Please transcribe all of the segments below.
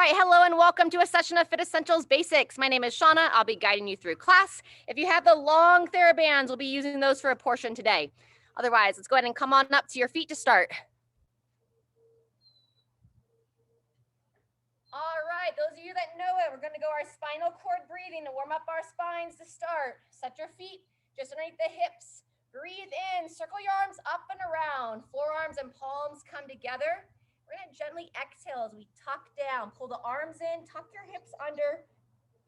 right, hello and welcome to a session of FitEssentials Basics. My name is Shauna. I'll be guiding you through class. If you have the long TheraBands, we'll be using those for a portion today. Otherwise, let's go ahead and come on up to your feet to start. All right, those of you that know it, we're going to go our spinal cord breathing to warm up our spines to start. Set your feet just underneath the hips. Breathe in, circle your arms up and around. Forearms and palms come together. We're going to gently exhale as we tuck down. Pull the arms in, tuck your hips under,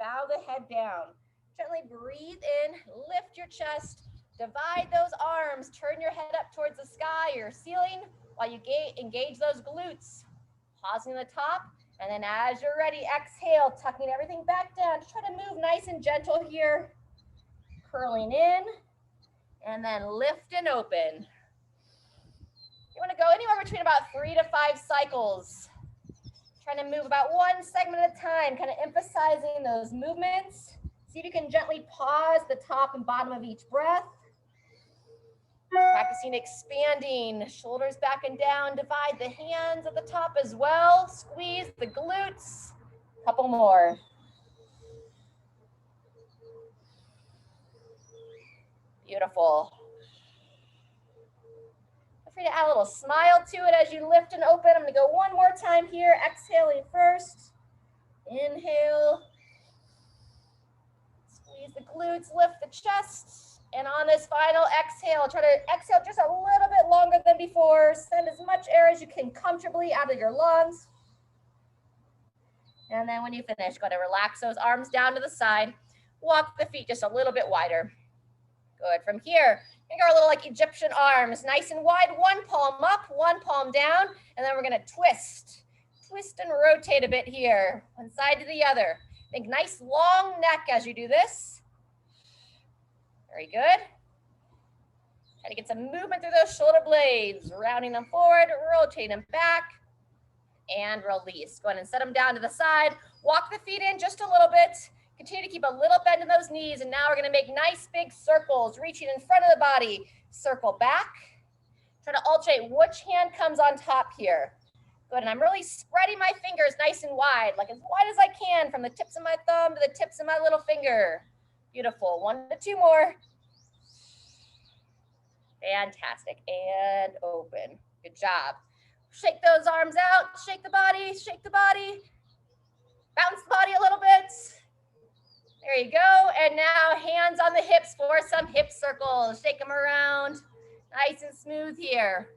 bow the head down. Gently breathe in, lift your chest, divide those arms, turn your head up towards the sky or ceiling while you engage those glutes. Pausing at the top, and then as you're ready, exhale, tucking everything back down. Just try to move nice and gentle here. Curling in, and then lift and open. You want to go anywhere between about 3 to 5 cycles. Trying to move about one segment at a time, kind of emphasizing those movements. See if you can gently pause the top and bottom of each breath. Practicing expanding, shoulders back and down. Divide the hands at the top as well. Squeeze the glutes. Couple more. Beautiful. Feel free to add a little smile to it as you lift and open. I'm going to go one more time here. Exhaling first. Inhale. Squeeze the glutes, lift the chest. And on this final exhale, try to exhale just a little bit longer than before. Send as much air as you can comfortably out of your lungs. And then when you finish, go to relax those arms down to the side. Walk the feet just a little bit wider. Good. From here, we got our little like Egyptian arms, nice and wide. One palm up, one palm down, and then we're going to twist. Twist and rotate a bit here, one side to the other. Make nice long neck as you do this. Very good. Try to get some movement through those shoulder blades, rounding them forward, rotating them back, and release. Go ahead and set them down to the side. Walk the feet in just a little bit. Continue to keep a little bend in those knees, and now we're going to make nice big circles, reaching in front of the body. Circle back. Try to alternate which hand comes on top here. Good, and I'm really spreading my fingers nice and wide as I can, from the tips of my thumb to the tips of my little finger. Beautiful. 1 to 2 more. Fantastic. And open. Good job. Shake those arms out. Shake the body. Shake the body. Bounce the body a little bit. There you go. And now hands on the hips for some hip circles. Shake them around. Nice and smooth here.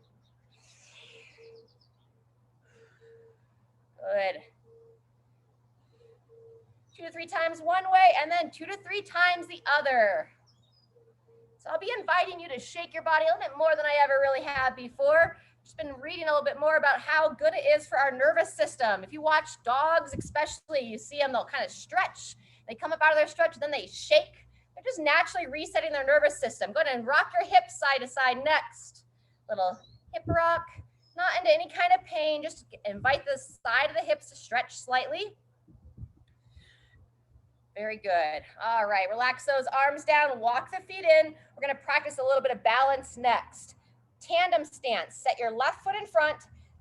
Good. 2 to 3 times one way, and then 2 to 3 times the other. So I'll be inviting you to shake your body a little bit more than I ever really have before. Just been reading a little bit more about how good it is for our nervous system. If you watch dogs especially, you see them, they'll kind of stretch. They come up out of their stretch, and then they shake. They're just naturally resetting their nervous system. Go ahead and rock your hips side to side next. Little hip rock. Not into any kind of pain. Just invite the side of the hips to stretch slightly. Very good. All right, relax those arms down. Walk the feet in. We're going to practice a little bit of balance next. Tandem stance. Set your left foot in front,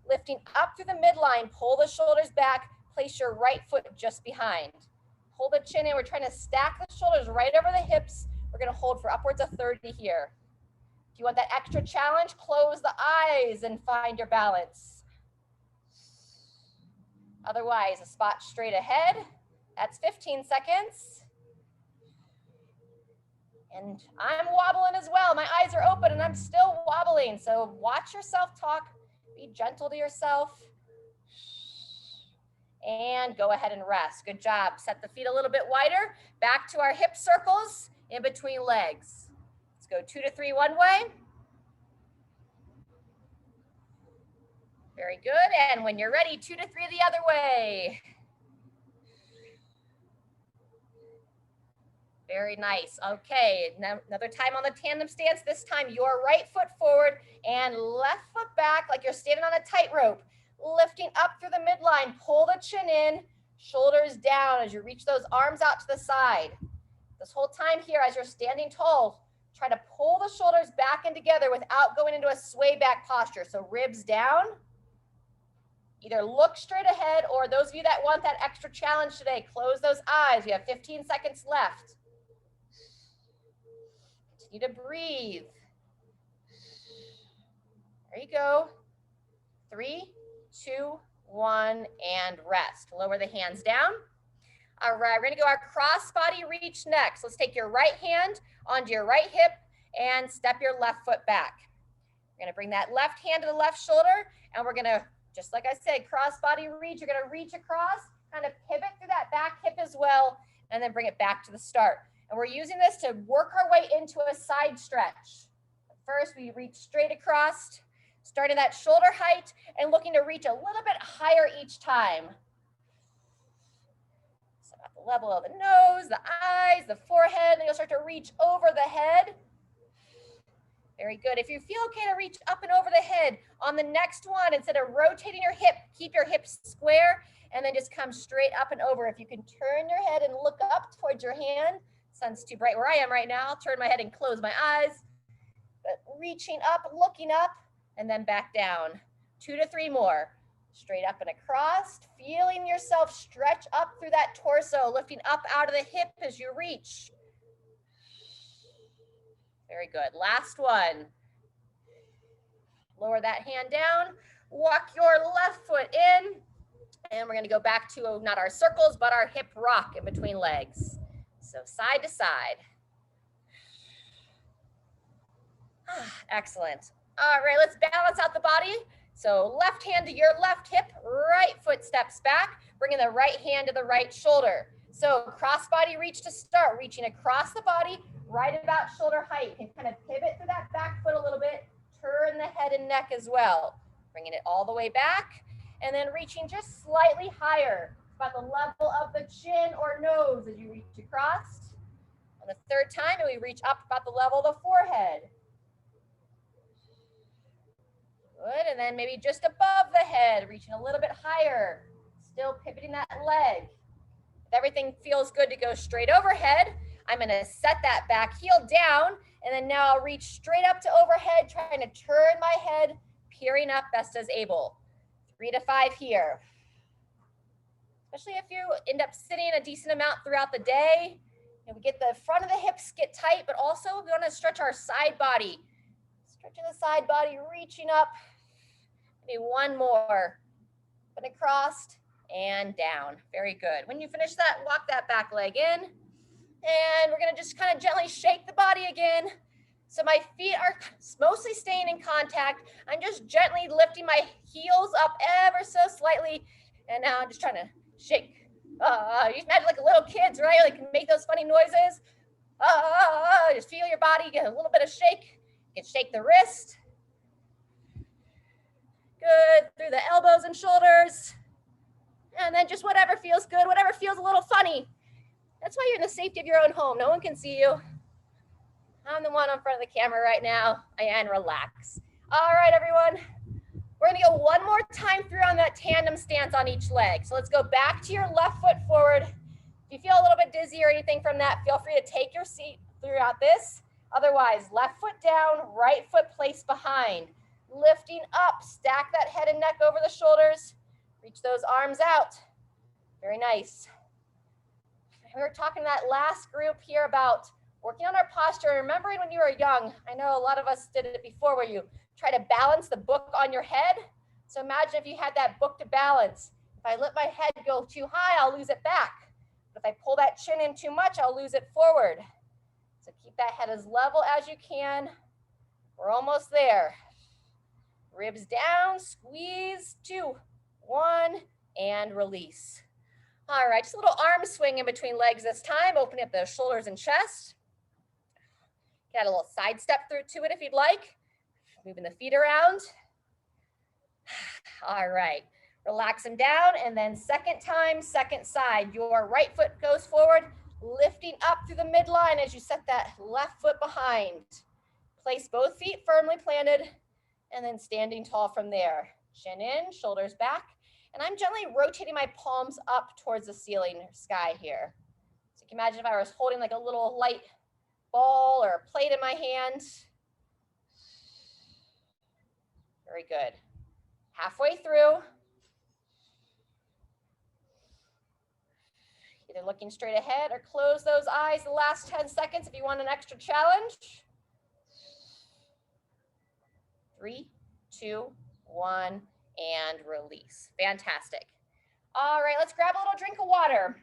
lifting up through the midline. Pull the shoulders back. Place your right foot just behind. Hold the chin in. We're trying to stack the shoulders right over the hips. We're going to hold for upwards of 30 here. If you want that extra challenge, close the eyes and find your balance. Otherwise, a spot straight ahead. That's 15 seconds. And I'm wobbling as well. My eyes are open and I'm still wobbling. So watch yourself talk. Be gentle to yourself. And go ahead and rest. Good job. Set the feet a little bit wider. Back to our hip circles in between legs. Let's go 2 to 3 one way. Very good. And when you're ready, 2 to 3 the other way. Very nice. Okay, now another time on the tandem stance. This time your right foot forward and left foot back like you're standing on a tightrope. Lifting up through the midline, pull the chin in, shoulders down as you reach those arms out to the side. This whole time here, as you're standing tall, try to pull the shoulders back and together without going into a sway back posture. So ribs down. Either look straight ahead, or those of you that want that extra challenge today, close those eyes. We have 15 seconds left. Continue to breathe. There you go. 3, 2, 1, and rest. Lower the hands down. All right, we're gonna go our cross body reach next. Let's take your right hand onto your right hip and step your left foot back. We're gonna bring that left hand to the left shoulder, and we're gonna, just like I said, cross body reach. You're gonna reach across, kind of pivot through that back hip as well, and then bring it back to the start. And we're using this to work our way into a side stretch. First, we reach straight across, starting that shoulder height and looking to reach a little bit higher each time. So at the level of the nose, the eyes, the forehead, and you'll start to reach over the head. Very good. If you feel okay to reach up and over the head, on the next one, instead of rotating your hip, keep your hips square and then just come straight up and over. If you can turn your head and look up towards your hand, sun's too bright where I am right now, I'll turn my head and close my eyes. But reaching up, looking up, and then back down. 2 to 3 more. Straight up and across, feeling yourself stretch up through that torso, lifting up out of the hip as you reach. Very good. Last one. Lower that hand down, walk your left foot in, and we're gonna go back to not our circles, but our hip rock in between legs. So side to side. Excellent. All right, let's balance out the body. So left hand to your left hip, right foot steps back, bringing the right hand to the right shoulder. So cross body reach to start, reaching across the body, right about shoulder height. You can kind of pivot through that back foot a little bit, turn the head and neck as well. Bringing it all the way back, and then reaching just slightly higher, about the level of the chin or nose as you reach across. On the third time, we reach up about the level of the forehead. Good, and then maybe just above the head, reaching a little bit higher, still pivoting that leg. If everything feels good to go straight overhead, I'm gonna set that back heel down, and then now I'll reach straight up to overhead, trying to turn my head, peering up best as able. 3 to 5 here. Especially if you end up sitting a decent amount throughout the day. And we get the front of the hips get tight, but also we wanna stretch our side body. Stretching the side body, reaching up. Maybe one more. Up and across and down. Very good. When you finish that, walk that back leg in. And we're gonna just kind of gently shake the body again. So my feet are mostly staying in contact. I'm just gently lifting my heels up ever so slightly. And now I'm just trying to shake. You imagine like little kids, right? Like make those funny noises. Just feel your body, get a little bit of shake. You can shake the wrist. Good, through the elbows and shoulders. And then just whatever feels good, whatever feels a little funny. That's why you're in the safety of your own home. No one can see you. I'm the one in front of the camera right now. And relax. All right, everyone. We're gonna go one more time through on that tandem stance on each leg. So let's go back to your left foot forward. If you feel a little bit dizzy or anything from that, feel free to take your seat throughout this. Otherwise, left foot down, right foot placed behind. Lifting up, stack that head and neck over the shoulders. Reach those arms out. Very nice. We were talking to that last group here about working on our posture and remembering when you were young. I know a lot of us did it before where you try to balance the book on your head. So imagine if you had that book to balance. If I let my head go too high, I'll lose it back. But if I pull that chin in too much, I'll lose it forward. So keep that head as level as you can. We're almost there. Ribs down, squeeze, 2, 1, and release. All right, just a little arm swing in between legs this time, opening up the shoulders and chest. Get a little side step through to it if you'd like. Moving the feet around. All right, relax them down, and then second time, second side. Your right foot goes forward, lifting up through the midline as you set that left foot behind. Place both feet firmly planted, and then standing tall from there. Chin in, shoulders back, and I'm gently rotating my palms up towards the ceiling or sky here. So you can imagine if I was holding like a little light ball or a plate in my hand. Very good. Halfway through. Either looking straight ahead or close those eyes the last 10 seconds if you want an extra challenge. 3, 2, 1, and release. Fantastic. All right, let's grab a little drink of water.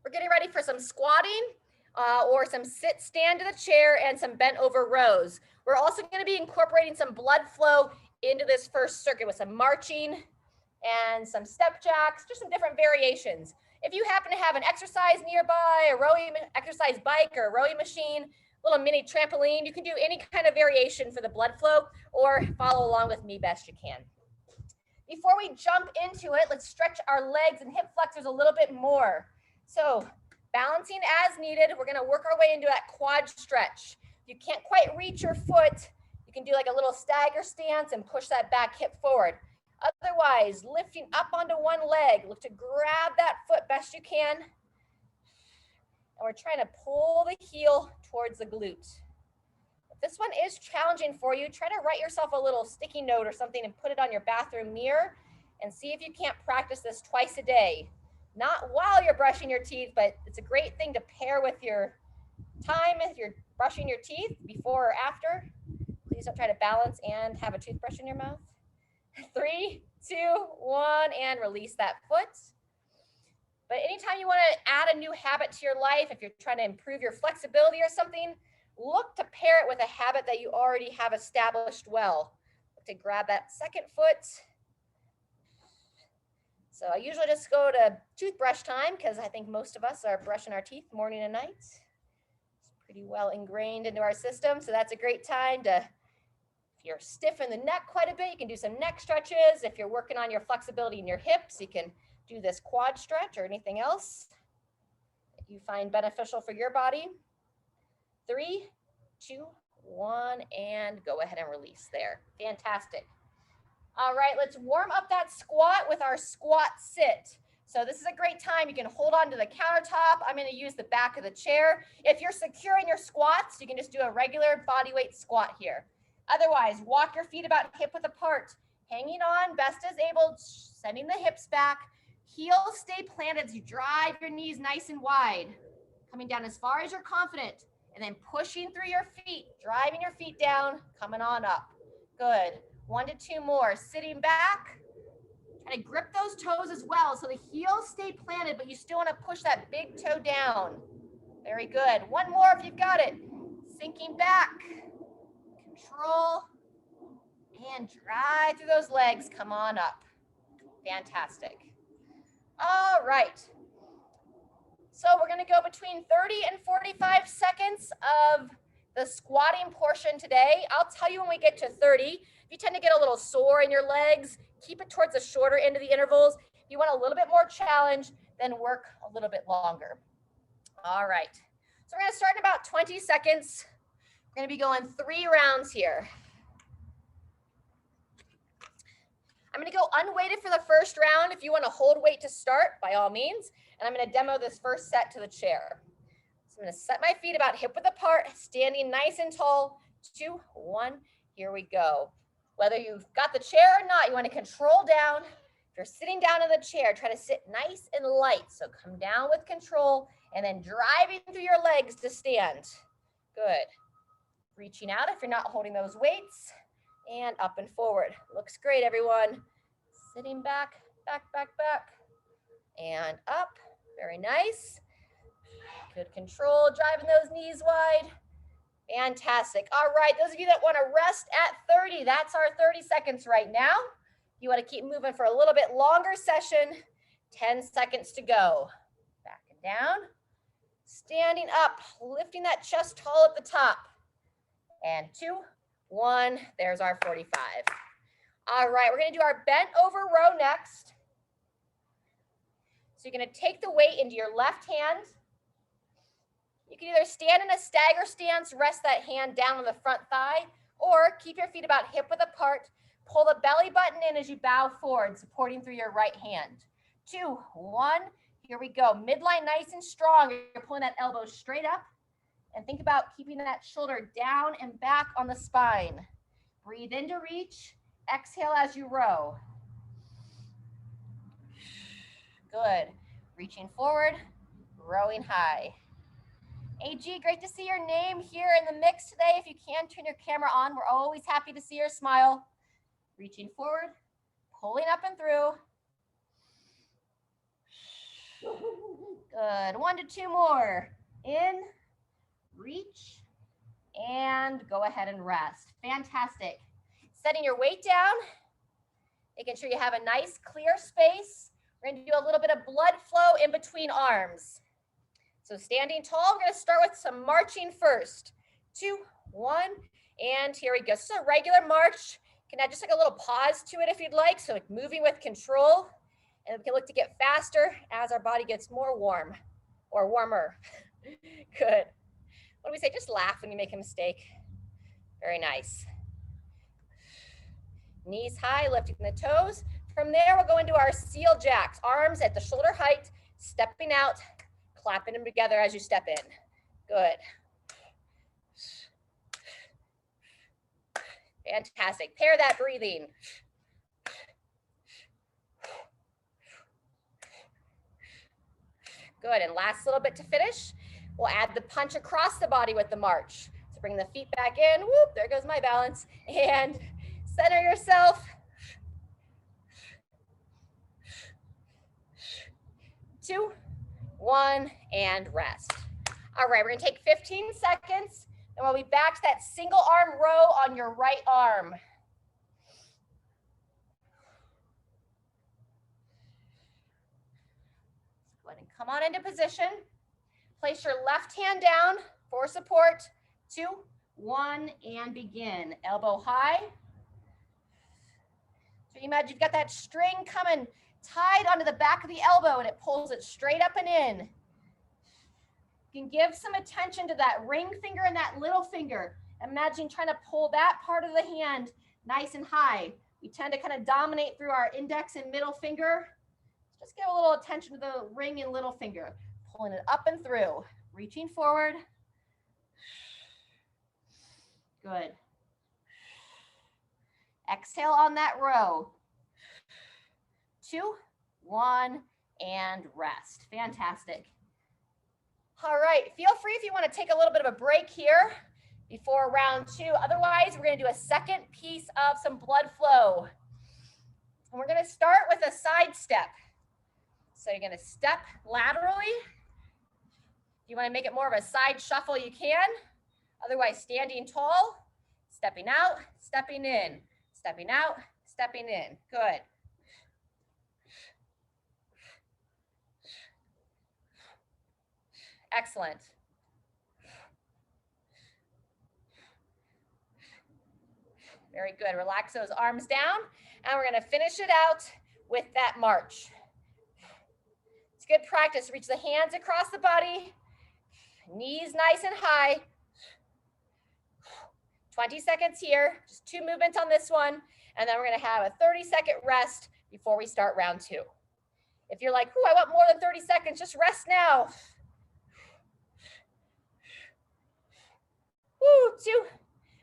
We're getting ready for some squatting or some sit, stand to the chair and some bent over rows. We're also going to be incorporating some blood flow into this first circuit with some marching and some step jacks, just some different variations. If you happen to have an exercise nearby, a rowing exercise bike or a rowing machine, a little mini trampoline, you can do any kind of variation for the blood flow or follow along with me best you can. Before we jump into it, let's stretch our legs and hip flexors a little bit more. So balancing as needed, we're gonna work our way into that quad stretch. If you can't quite reach your foot, you can do like a little stagger stance and push that back hip forward. Otherwise, lifting up onto one leg, look to grab that foot best you can. And we're trying to pull the heel towards the glute. If this one is challenging for you, try to write yourself a little sticky note or something and put it on your bathroom mirror and see if you can't practice this twice a day. Not while you're brushing your teeth, but it's a great thing to pair with your time if you're brushing your teeth before or after. Please don't try to balance and have a toothbrush in your mouth. 3, 2, 1, and release that foot. But anytime you want to add a new habit to your life, if you're trying to improve your flexibility or something, look to pair it with a habit that you already have established well. Look to grab that second foot. So I usually just go to toothbrush time because I think most of us are brushing our teeth morning and night. It's pretty well ingrained into our system. So that's a great time to, if you're stiff in the neck quite a bit, you can do some neck stretches. If you're working on your flexibility in your hips, you can do this quad stretch or anything else that you find beneficial for your body. 3, 2, 1, and go ahead and release there. Fantastic. All right, let's warm up that squat with our squat sit. So this is a great time. You can hold on to the countertop. I'm going to use the back of the chair. If you're secure in your squats, you can just do a regular body weight squat here. Otherwise, walk your feet about hip width apart, hanging on best as able, sending the hips back. Heels stay planted as you drive your knees nice and wide, coming down as far as you're confident, and then pushing through your feet, driving your feet down, coming on up. Good. 1 to 2 more. Sitting back. Try to grip those toes as well so the heels stay planted, but you still want to push that big toe down. Very good. 1 more if you've got it. Sinking back. Control. And drive through those legs. Come on up. Fantastic. All right. So we're going to go between 30 and 45 seconds of the squatting portion today. I'll tell you when we get to 30. If you tend to get a little sore in your legs, keep it towards the shorter end of the intervals. If you want a little bit more challenge, then work a little bit longer. All right. So we're going to start in about 20 seconds. We're going to be going 3 rounds here. I'm going to go unweighted for the first round. If you want to hold weight to start, by all means. And I'm going to demo this first set to the chair. So I'm going to set my feet about hip width apart, standing nice and tall. 2, 1, here we go. Whether you've got the chair or not, you want to control down. If you're sitting down in the chair, try to sit nice and light. So come down with control and then driving through your legs to stand. Good. Reaching out if you're not holding those weights. And up and forward. Looks great, everyone. Sitting back, back, back, back. And up. Very nice. Good control, driving those knees wide. Fantastic. All right, those of you that want to rest at 30, that's our 30 seconds right now. You want to keep moving for a little bit longer session. 10 seconds to go. Back and down. Standing up, lifting that chest tall at the top. And 2, 1, there's our 45. All right, we're going to do our bent over row next. So you're going to take the weight into your left hand. You can either stand in a stagger stance, rest that hand down on the front thigh, or keep your feet about hip width apart. Pull the belly button in as you bow forward, supporting through your right hand. 2, 1, here we go. Midline nice and strong. You're pulling that elbow straight up. And think about keeping that shoulder down and back on the spine. Breathe in to reach Exhale as you row. Good. Reaching forward, rowing high. AG, great to see your name here in the mix today. If you can, turn your camera on. We're always happy to see your smile. Reaching forward, pulling up and through. Good. 1 to 2 more. In, reach, and go ahead and rest. Fantastic. Setting your weight down, making sure you have a nice clear space. We're going to do a little bit of blood flow in between arms. So standing tall, we're going to start with some marching first. 2, 1, and here we go. So a regular march. You can add just like a little pause to it if you'd like. So like moving with control. And we can look to get faster as our body gets more warm or warmer. Good. What do we say? Just laugh when you make a mistake. Very nice. Knees high, lifting the toes. From there, we'll go into our seal jacks. Arms at the shoulder height, stepping out, clapping them together as you step in. Good. Fantastic. Pair that breathing. Good. And last little bit to finish. We'll add the punch across the body with the march. So bring the feet back in. Whoop, there goes my balance. And center yourself. 2, 1, and rest. All right, we're gonna take 15 seconds, and we'll be back to that single arm row on your right arm. Go ahead and come on into position. Place your left hand down for support. 2, 1, and begin. Elbow high. So you imagine you've got that string coming tied onto the back of the elbow and it pulls it straight up and in. You can give some attention to that ring finger and that little finger. Imagine trying to pull that part of the hand nice and high. We tend to kind of dominate through our index and middle finger. Just give a little attention to the ring and little finger. Pulling it up and through. Reaching forward. Good. Exhale on that row. 2, 1, and rest. Fantastic. All right, feel free if you want to take a little bit of a break here before round 2. Otherwise, we're going to do a second piece of some blood flow. And we're going to start with a side step. So you're going to step laterally. If you want to make it more of a side shuffle, you can. Otherwise, standing tall, stepping out, stepping in, stepping out, stepping in. Good. Excellent. Very good. Relax those arms down, and we're going to finish it out with that march. It's good practice. Reach the hands across the body, knees nice and high. 20 seconds here, just 2 movements on this one, and then we're going to have a 30-second rest before we start round 2. If you're like, "Ooh, I want more than 30 seconds, just rest now." Woo, 2,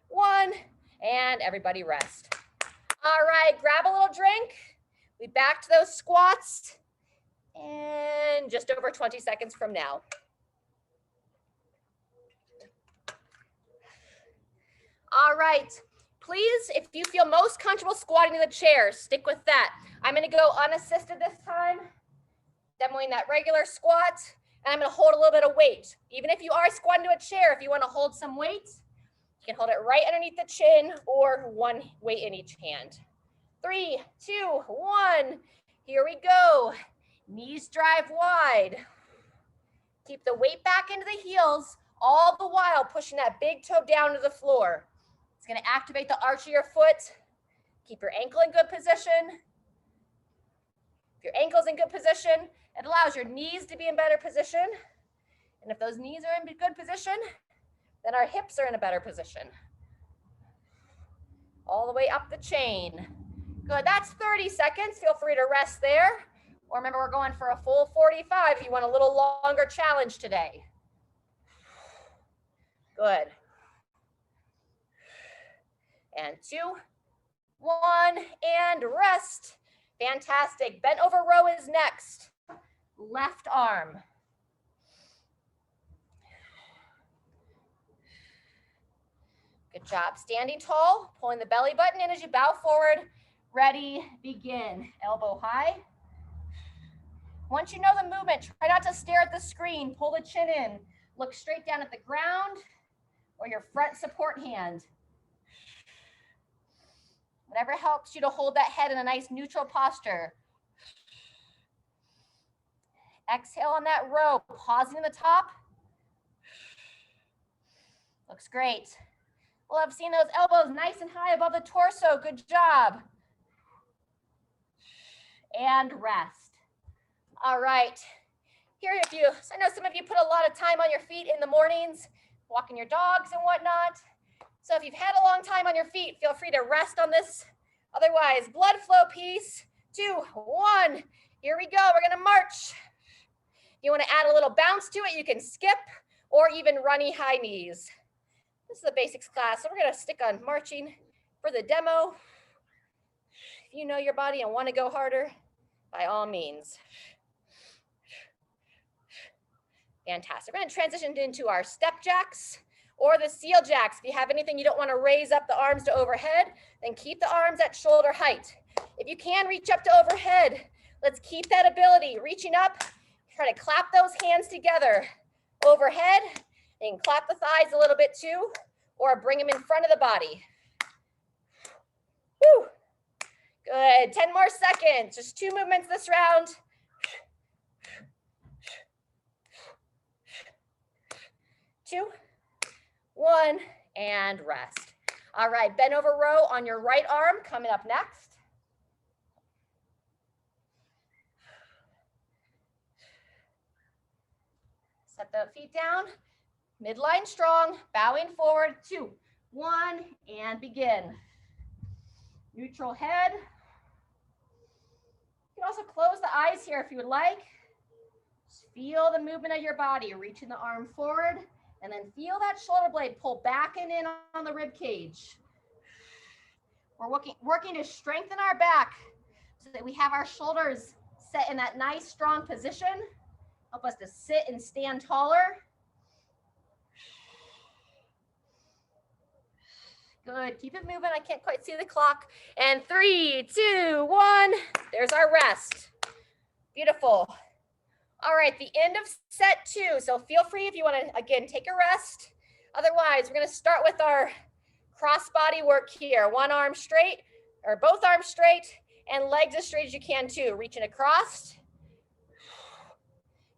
1, and everybody rest. All right, grab a little drink. We back to those squats, and just over 20 seconds from now. All right, please, if you feel most comfortable squatting in the chair, stick with that. I'm gonna go unassisted this time, demoing that regular squat, and I'm gonna hold a little bit of weight. Even if you are squatting to a chair, if you wanna hold some weight, you can hold it right underneath the chin or one weight in each hand. 3, 2, 1, here we go. Knees drive wide. Keep the weight back into the heels, all the while pushing that big toe down to the floor. It's gonna activate the arch of your foot. Keep your ankle in good position. If your ankle's in good position, it allows your knees to be in better position. And if those knees are in good position, then our hips are in a better position. All the way up the chain. Good, that's 30 seconds. Feel free to rest there. Or remember, we're going for a full 45 if you want a little longer challenge today. Good. And 2, 1, and rest. Fantastic. Bent over row is next. Left arm. Good job. Standing tall, pulling the belly button in as you bow forward. Ready, begin. Elbow high. Once you know the movement, try not to stare at the screen. Pull the chin in. Look straight down at the ground or your front support hand. Whatever helps you to hold that head in a nice neutral posture. Exhale on that row, pausing in the top. Looks great. Love seeing those elbows nice and high above the torso. Good job. And rest. All right. Here, I know some of you put a lot of time on your feet in the mornings, walking your dogs and whatnot. So if you've had a long time on your feet, feel free to rest on this. Otherwise, blood flow piece. 2, 1. Here we go. We're going to march. If you want to add a little bounce to it, you can skip or even runny high knees. This is a basics class, so we're going to stick on marching for the demo. If you know your body and want to go harder, by all means. Fantastic. We're going to transition into our step jacks or the seal jacks. If you have anything you don't want to raise up the arms to overhead, then keep the arms at shoulder height. If you can reach up to overhead, let's keep that ability. Reaching up, try to clap those hands together. Overhead, and clap the thighs a little bit too, or bring them in front of the body. Woo. Good, 10 more seconds. Just 2 movements this round. 2, 1, and rest. All right, bend over row on your right arm coming up next. Set the feet down, midline strong, bowing forward. 2, 1, and begin. Neutral head. You can also close the eyes here if you would like. Just feel the movement of your body, reaching the arm forward, and then feel that shoulder blade pull back and in on the rib cage. We're working to strengthen our back so that we have our shoulders set in that nice, strong position. Help us to sit and stand taller. Good, keep it moving. I can't quite see the clock. And 3, 2, 1, there's our rest. Beautiful. All right, the end of set 2. So feel free if you want to, again, take a rest. Otherwise, we're going to start with our cross body work here. One arm straight, or both arms straight, and legs as straight as you can too. Reaching across.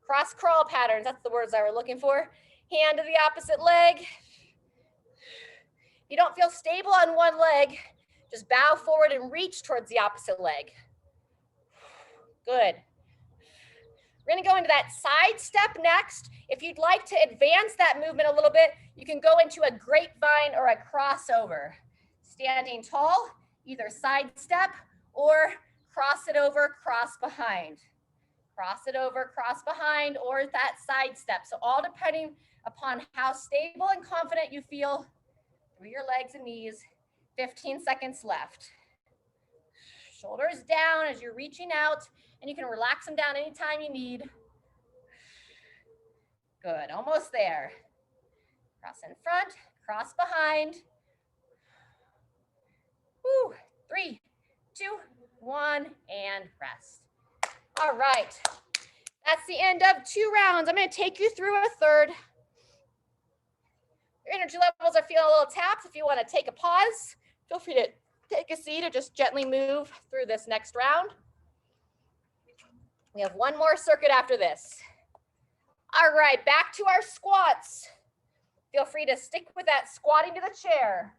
Cross crawl patterns, that's the words I were looking for. Hand to the opposite leg. If you don't feel stable on one leg, just bow forward and reach towards the opposite leg. Good. We're going to go into that side step next. If you'd like to advance that movement a little bit, you can go into a grapevine or a crossover. Standing tall, either side step or cross it over, cross behind. Cross it over, cross behind, or that side step. So all depending upon how stable and confident you feel through your legs and knees. 15 seconds left. Shoulders down as you're reaching out, and you can relax them down anytime you need. Good, almost there. Cross in front, cross behind. Woo, 3, 2, 1, and rest. All right, that's the end of 2 rounds. I'm going to take you through a third. Your energy levels are feeling a little tapped. If you want to take a pause, feel free to take a seat or just gently move through this next round. We have 1 more circuit after this. All right, back to our squats. Feel free to stick with that squatting to the chair.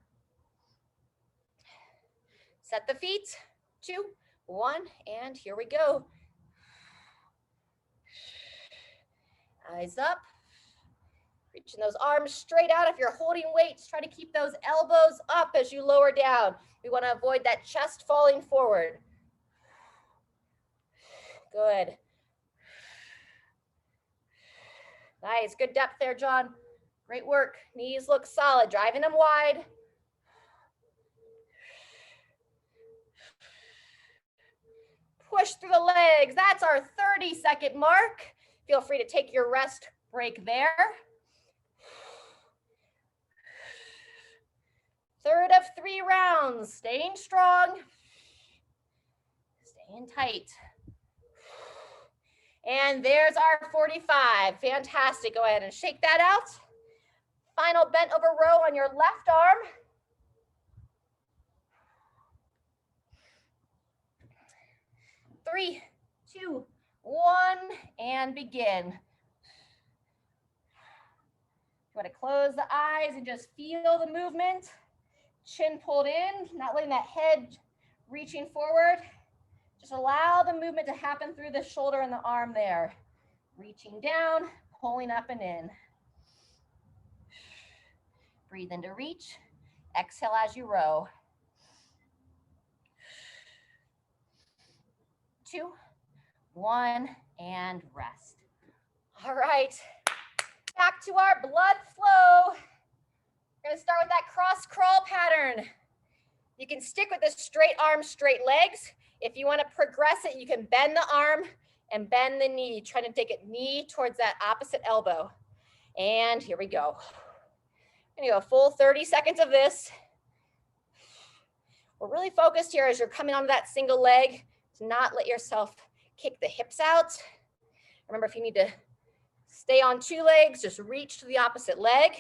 Set the feet, 2, 1, and here we go. Eyes up. Reaching those arms straight out. If you're holding weights, try to keep those elbows up as you lower down. We want to avoid that chest falling forward. Good. Nice, good depth there, John. Great work. Knees look solid, driving them wide. Push through the legs. That's our 30-second mark. Feel free to take your rest break there. Third of 3 rounds, staying strong, staying tight. And there's our 45, fantastic. Go ahead and shake that out. Final bent over row on your left arm. Three, 2, 1, and begin. You want to close the eyes and just feel the movement. Chin pulled in, not letting that head reaching forward. Just allow the movement to happen through the shoulder and the arm there. Reaching down, pulling up and in. Breathe in to reach. Exhale as you row. 2, 1, and rest. All right, back to our blood flow. We're gonna start with that cross crawl pattern. You can stick with the straight arms, straight legs. If you wanna progress it, you can bend the arm and bend the knee, trying to take it knee towards that opposite elbow. And here we go. I'm gonna go a full 30 seconds of this. We're really focused here as you're coming onto that single leg to not let yourself kick the hips out. Remember, if you need to stay on 2 legs, just reach to the opposite leg.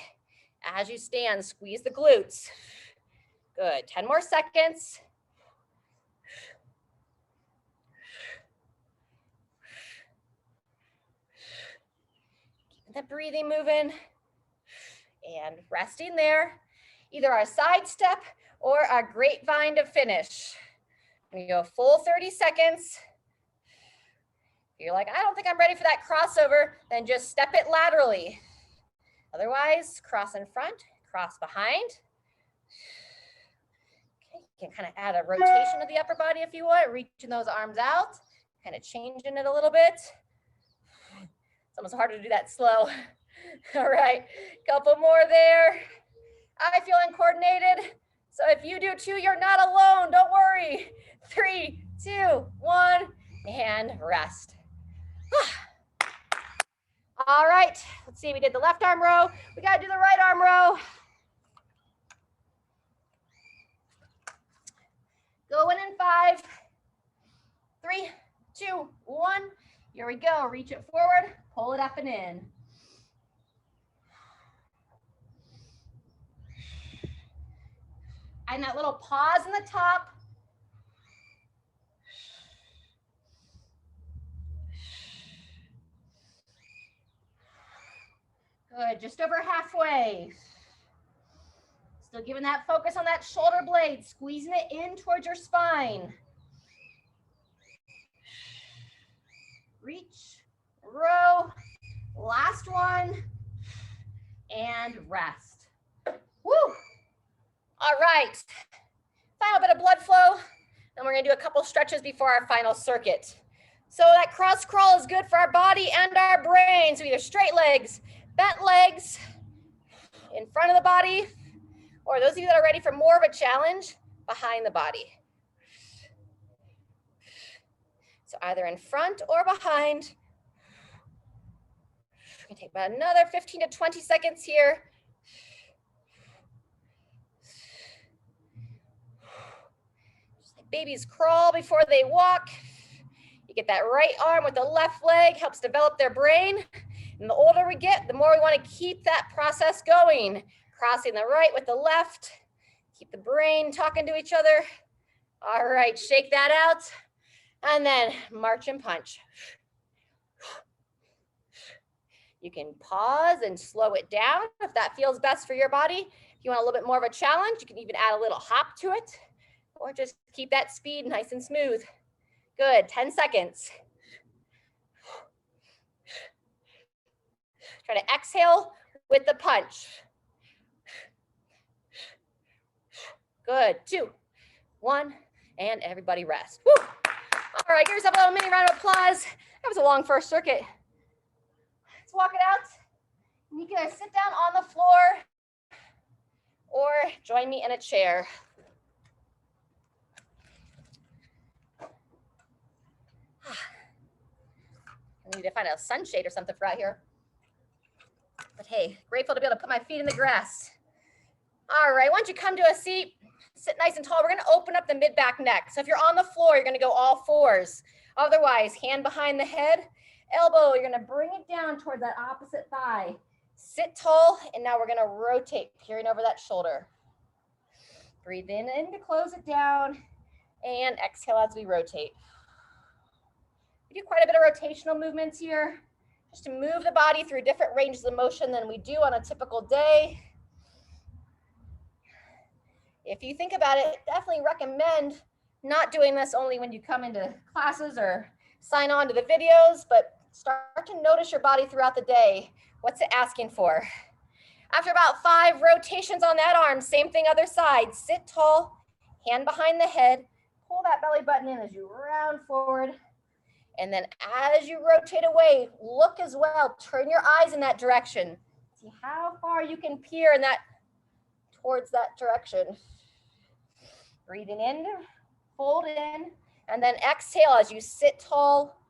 As you stand, squeeze the glutes. Good, 10 more seconds. Keep the breathing moving and resting there. Either our side step or our grapevine to finish. We go full 30 seconds. If you're like, I don't think I'm ready for that crossover, then just step it laterally. Otherwise, cross in front, cross behind. Okay, you can kind of add a rotation to the upper body if you want, reaching those arms out, kind of changing it a little bit. It's almost harder to do that slow. All right, couple more there. I feel uncoordinated. So if you do too, you're not alone, don't worry. 3, 2, 1, and rest. All right, let's see, we did the left arm row. We gotta do the right arm row. Going in 5, 3, 2, 1. Here we go, reach it forward, pull it up and in. And that little pause in the top. Good, just over halfway. Still giving that focus on that shoulder blade, squeezing it in towards your spine. Reach, row, last one, and rest. Woo! All right, final bit of blood flow, and we're gonna do a couple stretches before our final circuit. So that cross crawl is good for our body and our brain. So either straight legs, bent legs in front of the body, or those of you that are ready for more of a challenge, behind the body. So either in front or behind. We're gonna take about another 15 to 20 seconds here. Just like babies crawl before they walk. You get that right arm with the left leg, helps develop their brain. And the older we get, the more we want to keep that process going. Crossing the right with the left. Keep the brain talking to each other. All right, shake that out. And then march and punch. You can pause and slow it down if that feels best for your body. If you want a little bit more of a challenge, you can even add a little hop to it, or just keep that speed nice and smooth. Good, 10 seconds. Try to exhale with the punch. Good, 2, 1, and everybody rest. Woo. All right, give yourself a little mini round of applause. That was a long first circuit. Let's walk it out. You can either sit down on the floor or join me in a chair. I need to find a sunshade or something for out here. But hey, grateful to be able to put my feet in the grass. All right, once you come to a seat, sit nice and tall. We're gonna open up the mid-back neck. So if you're on the floor, you're gonna go all fours. Otherwise, hand behind the head, elbow, you're gonna bring it down towards that opposite thigh. Sit tall, and now we're gonna rotate, peering over that shoulder. Breathe in to close it down, and exhale as we rotate. We do quite a bit of rotational movements here, just to move the body through different ranges of motion than we do on a typical day. If you think about it, definitely recommend not doing this only when you come into classes or sign on to the videos, but start to notice your body throughout the day. What's it asking for? After about 5 rotations on that arm, same thing other side. Sit tall, hand behind the head, pull that belly button in as you round forward. And then as you rotate away, look as well, turn your eyes in that direction. See how far you can peer in that, towards that direction. Breathing in, fold in, and then exhale as you sit tall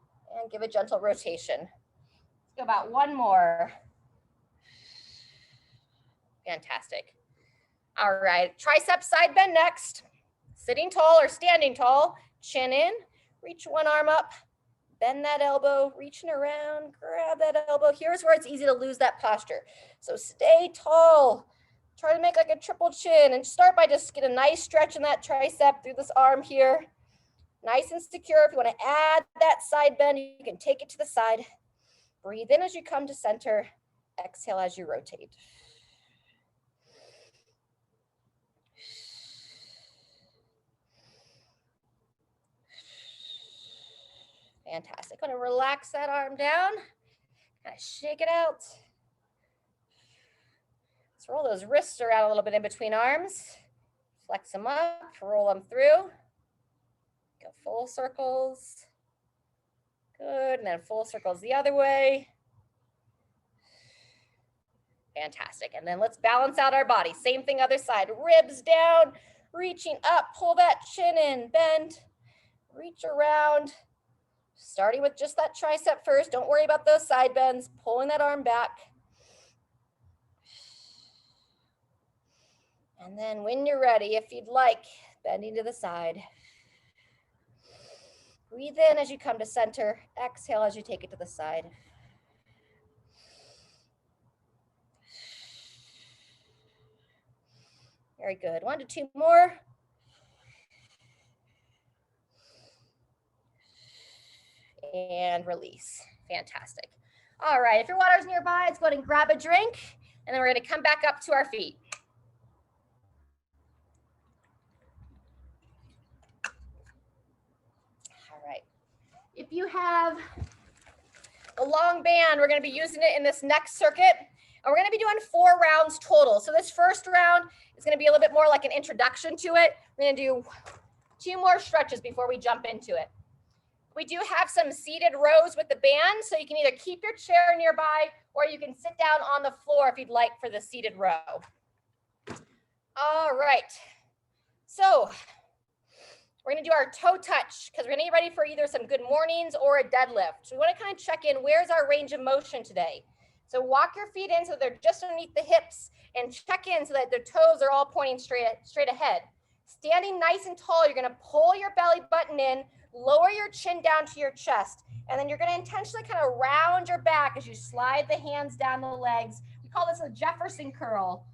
and give a gentle rotation. Let's go about 1 more. Fantastic. All right, tricep side bend next. Sitting tall or standing tall, chin in, reach one arm up, bend that elbow, reaching around, grab that elbow. Here's where it's easy to lose that posture. So stay tall. Try to make like a triple chin and start by just get a nice stretch in that tricep through this arm here. Nice and secure. If you want to add that side bend, you can take it to the side. Breathe in as you come to center. Exhale as you rotate. Fantastic. I'm going to relax that arm down. Kind of shake it out. Let's roll those wrists around a little bit in between arms. Flex them up, roll them through. Go full circles. Good, and then full circles the other way. Fantastic, and then let's balance out our body. Same thing other side, ribs down, reaching up, pull that chin in, bend, reach around. Starting with just that tricep first, don't worry about those side bends, pulling that arm back. And then when you're ready, if you'd like, bending to the side. Breathe in as you come to center. Exhale as you take it to the side. Very good. 1 to 2 more. And release. Fantastic. All right, if your water's nearby, let's go ahead and grab a drink, and then we're going to come back up to our feet. If you have a long band, we're going to be using it in this next circuit. And we're going to be doing 4 rounds total. So this first round is going to be a little bit more like an introduction to it. We're going to do 2 more stretches before we jump into it. We do have some seated rows with the band, so you can either keep your chair nearby or you can sit down on the floor if you'd like for the seated row. All right. So we're going to do our toe touch because we're going to get ready for either some good mornings or a deadlift. So we want to kind of check in, where's our range of motion today? So walk your feet in so they're just underneath the hips and check in so that the toes are all pointing straight ahead. Standing nice and tall, you're going to pull your belly button in, lower your chin down to your chest, and then you're going to intentionally kind of round your back as you slide the hands down the legs. We call this a Jefferson Curl.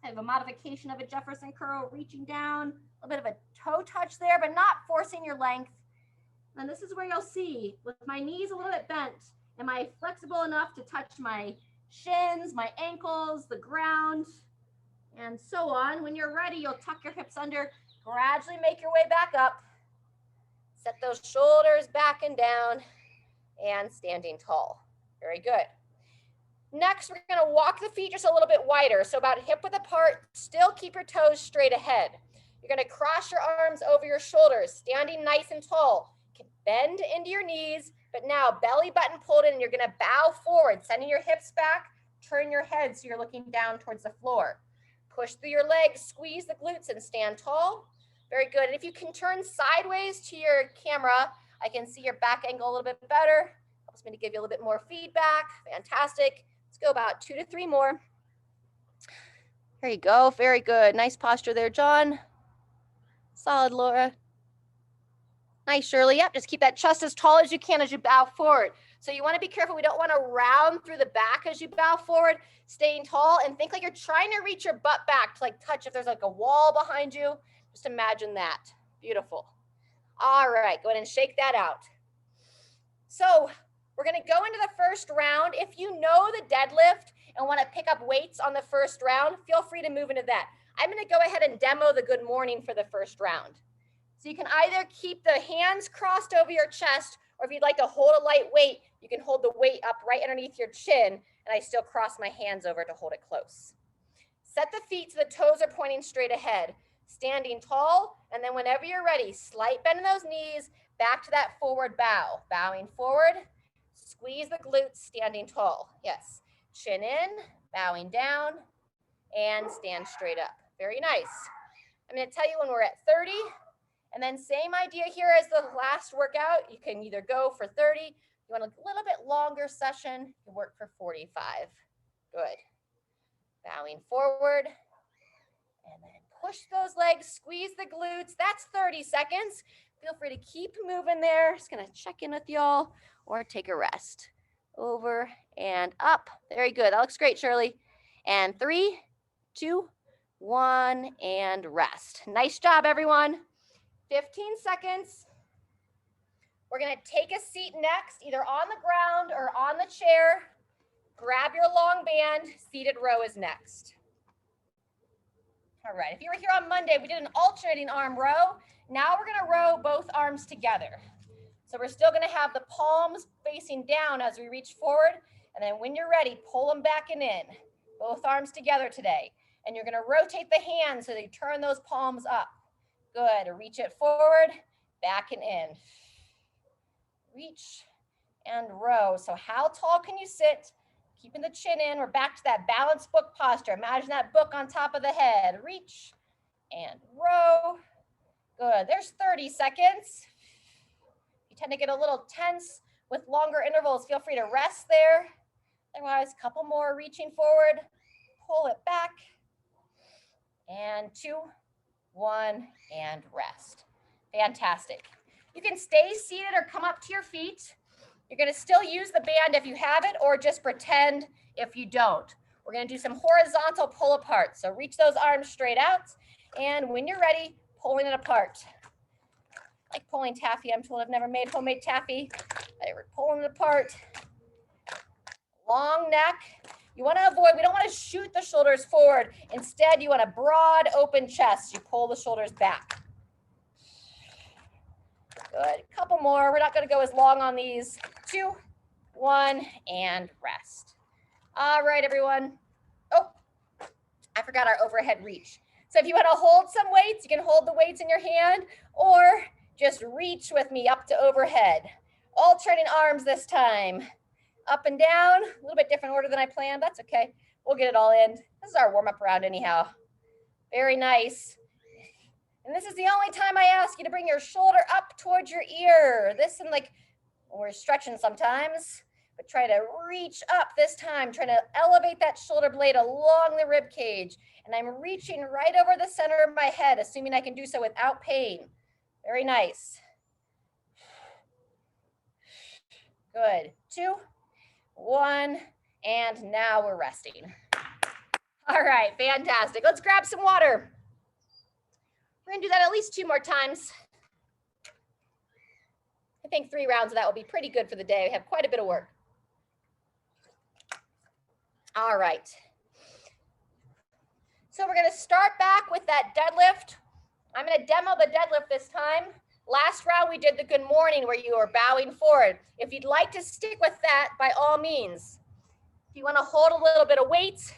Kind of a modification of a Jefferson Curl, reaching down, a bit of a toe touch there, but not forcing your length. And this is where you'll see, with my knees a little bit bent, am I flexible enough to touch my shins, my ankles, the ground, and so on. When you're ready, you'll tuck your hips under, gradually make your way back up. Set those shoulders back and down, and standing tall. Very good. Next, we're going to walk the feet just a little bit wider, so about hip width apart. Still keep your toes straight ahead. You're going to cross your arms over your shoulders, standing nice and tall. You can bend into your knees, but now belly button pulled in, and you're going to bow forward, sending your hips back, turn your head so you're looking down towards the floor. Push through your legs, squeeze the glutes, and stand tall. Very good. And if you can turn sideways to your camera, I can see your back angle a little bit better. Helps me to give you a little bit more feedback. Fantastic. Let's go about 2 to 3 more. There you go. Very good. Nice posture there, John. Solid, Laura. Nice, Shirley. Yep, just keep that chest as tall as you can as you bow forward. So you want to be careful. We don't want to round through the back as you bow forward, staying tall, and think like you're trying to reach your butt back to like touch if there's like a wall behind you. Just imagine that. Beautiful. All right, go ahead and shake that out. So we're going to go into the first round. If you know the deadlift and want to pick up weights on the first round, feel free to move into that. I'm going to go ahead and demo the good morning for the first round. So you can either keep the hands crossed over your chest, or if you'd like to hold a light weight, you can hold the weight up right underneath your chin, and I still cross my hands over to hold it close. Set the feet so the toes are pointing straight ahead, standing tall, and then whenever you're ready, slight bend in those knees, back to that forward bow. Bowing forward, squeeze the glutes, standing tall. Yes, chin in, bowing down, and stand straight up. Very nice. I'm going to tell you when we're at 30, and then same idea here as the last workout. You can either go for 30, you want a little bit longer session, you work for 45. Good. Bowing forward, and then push those legs, squeeze the glutes. That's 30 seconds. Feel free to keep moving there. Just gonna check in with y'all or take a rest. Over and up. Very good. That looks great, Shirley. And 3, 2, 1, and rest. Nice job, everyone. 15 seconds. We're gonna take a seat next, either on the ground or on the chair. Grab your long band. Seated row is next. All right, if you were here on Monday, we did an alternating arm row. Now we're gonna row both arms together. So we're still gonna have the palms facing down as we reach forward. And then when you're ready, pull them back and in. Both arms together today. And you're gonna rotate the hands so that you turn those palms up. Good, reach it forward, back and in. Reach and row. So how tall can you sit? Keeping the chin in, we're back to that balanced book posture. Imagine that book on top of the head. Reach and row. Good, there's 30 seconds. You tend to get a little tense with longer intervals. Feel free to rest there. Otherwise, a couple more, reaching forward, pull it back. And 2, 1, and rest. Fantastic. You can stay seated or come up to your feet. You're gonna still use the band if you have it, or just pretend if you don't. We're gonna do some horizontal pull apart. So reach those arms straight out, and when you're ready, pulling it apart. Like pulling taffy. I'm told I've never made homemade taffy. We're pulling it apart. Long neck. You wanna avoid, we don't wanna shoot the shoulders forward. Instead, you want a broad open chest. You pull the shoulders back. Good, couple more. We're not gonna go as long on these. 2, 1, and rest. All right, everyone. Oh, I forgot our overhead reach. So if you want to hold some weights, you can hold the weights in your hand, or just reach with me up to overhead. Alternating arms this time. Up and down, a little bit different order than I planned. That's okay. We'll get it all in. This is our warm-up round anyhow. Very nice. And this is the only time I ask you to bring your shoulder up towards your ear. This and like, we're stretching sometimes, but try to reach up this time. Try to elevate that shoulder blade along the rib cage. And I'm reaching right over the center of my head, assuming I can do so without pain. Very nice. Good. 2, 1, and now we're resting. All right, fantastic. Let's grab some water. We're gonna do that at least 2 more times. I think 3 rounds of that will be pretty good for the day. We have quite a bit of work. All right. So we're gonna start back with that deadlift. I'm gonna demo the deadlift this time. Last round we did the good morning where you were bowing forward. If you'd like to stick with that, by all means. If you wanna hold a little bit of weight,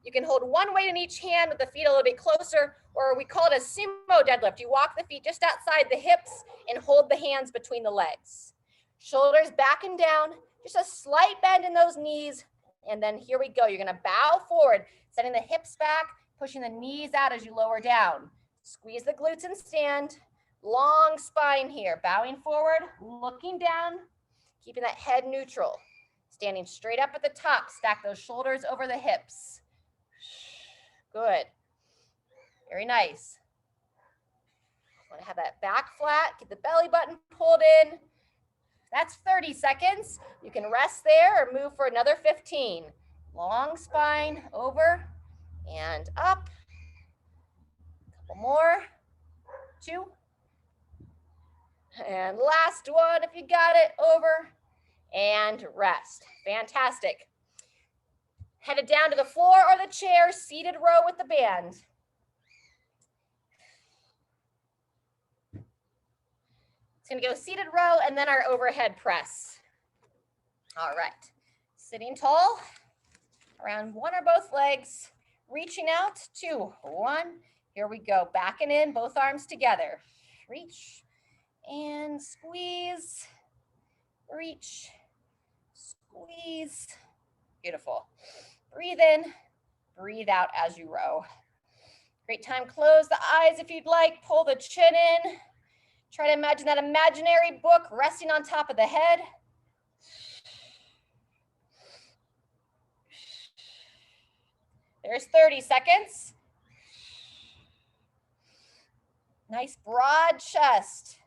you can hold one weight in each hand with the feet a little bit closer, or we call it a sumo deadlift. You walk the feet just outside the hips and hold the hands between the legs. Shoulders back and down, just a slight bend in those knees. And then here we go. You're gonna bow forward, setting the hips back, pushing the knees out as you lower down. Squeeze the glutes and stand. Long spine here, bowing forward, looking down, Keeping that head neutral. Standing straight up at the top. Stack those shoulders over the hips. Good. Very nice. Want to have that back flat. Get the belly button pulled in. That's 30 seconds. You can rest there or move for another 15. Long spine, over and up. Couple more. 2. And last one, if you got it, over and rest. Fantastic. Headed down to the floor or the chair, seated row with the band. It's gonna go seated row and then our overhead press. All right, sitting tall, around one or both legs, reaching out, 2, 1. Here we go, backing in, both arms together. Reach and squeeze, reach, squeeze. Beautiful. Breathe in, breathe out as you row. Great time, close the eyes if you'd like, pull the chin in. Try to imagine that imaginary book resting on top of the head. There's 30 seconds. Nice broad chest.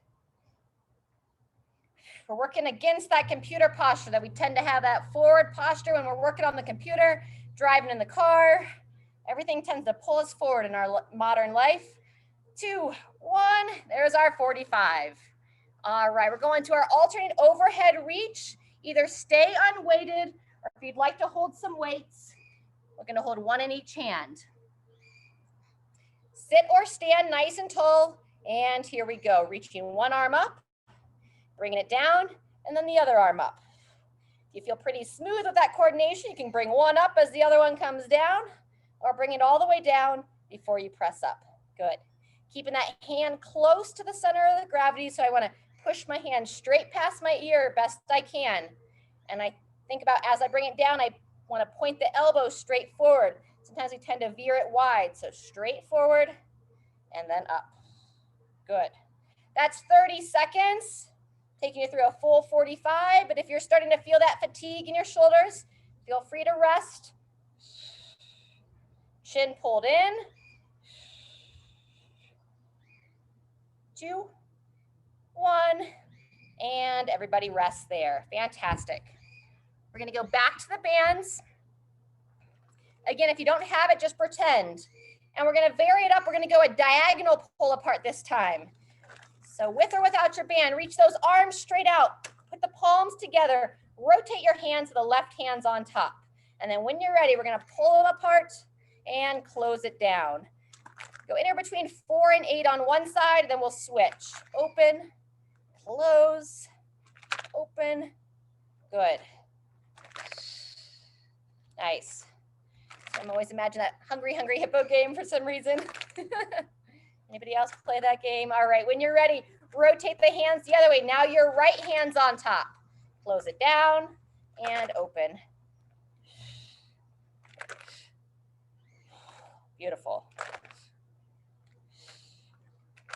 We're working against that computer posture that we tend to have, that forward posture when we're working on the computer, driving in the car. Everything tends to pull us forward in our modern life. 2, 1, there's our 45. All right, we're going to our alternate overhead reach. Either stay unweighted, or if you'd like to hold some weights, we're gonna hold one in each hand. Sit or stand nice and tall, and here we go. Reaching one arm up, bringing it down, and then the other arm up. If you feel pretty smooth with that coordination, you can bring one up as the other one comes down, or bring it all the way down before you press up. Good. Keeping that hand close to the center of the gravity, so I want to push my hand straight past my ear best I can. And I think about as I bring it down, I want to point the elbow straight forward. Sometimes we tend to veer it wide, so straight forward and then up. Good. That's 30 seconds, taking you through a full 45, but if you're starting to feel that fatigue in your shoulders, feel free to rest. Chin pulled in. 2, 1, and everybody rest there. Fantastic. We're gonna go back to the bands. Again, if you don't have it, just pretend. And we're gonna vary it up. We're gonna go a diagonal pull apart this time. So with or without your band, reach those arms straight out. Put the palms together. Rotate your hands so the left hand's on top. And then when you're ready, we're gonna pull them apart and close it down. Go anywhere between 4 and 8 on one side, then we'll switch. Open, close, open, good. Nice. I'm always imagine that hungry, hungry hippo game for some reason. Anybody else play that game? All right, when you're ready, rotate the hands the other way. Now your right hand's on top. Close it down and open. Beautiful.